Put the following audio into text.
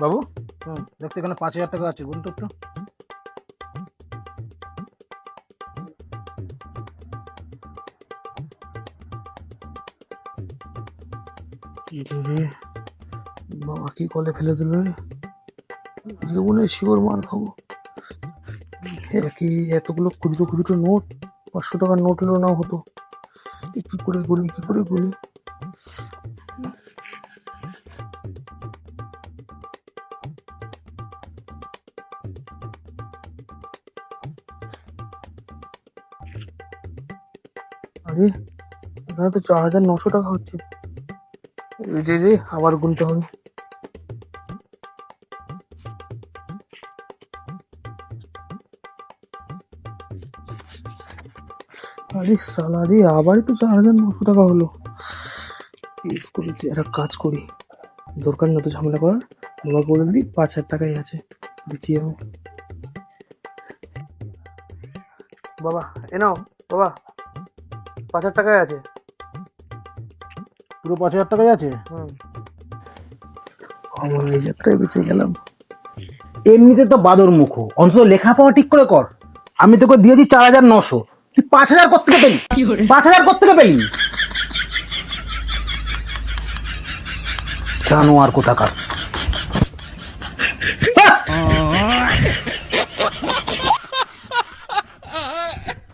বাবু দেখতে এখানে 5,000 টাকা আছে, গুনতো একটু। বাবা কি কলে ফেলে দিল রে, জীবনে শিওর মার খাবো। কি এতগুলো খুচরো খুচরো নোট, 500 টাকার নোট হলো না হতো। কি করে গুলি, কি করে গুলি? আরে এখানে তো 4,900 টাকা হচ্ছে। রে আবার গুনতে হবে। আরে সালা রে, আবারই তো 4,900 টাকা হলো। করেছি, একটা কাজ করি, দরকার না তো ঝামেলা করার, আমার বলে দিই 5,000 টাকাই আছে, দিচ্ছি আমি। বাবা এ নাও বাবা, 5,000 টাকাই আছে। পুরো 5,000 টাকাই আছে? আমার এই যাত্রায় বেঁচে গেলাম। এমনিতে তো বাদর মুখ, অন্তত লেখাপড়া ঠিক করে কর। আমি তোকে দিয়েছি 4,900, তুই 5,000 কোত্থেকে পেলি? 5,000 কোত্থেকে পেলি? জানোয়ার কোথাকার।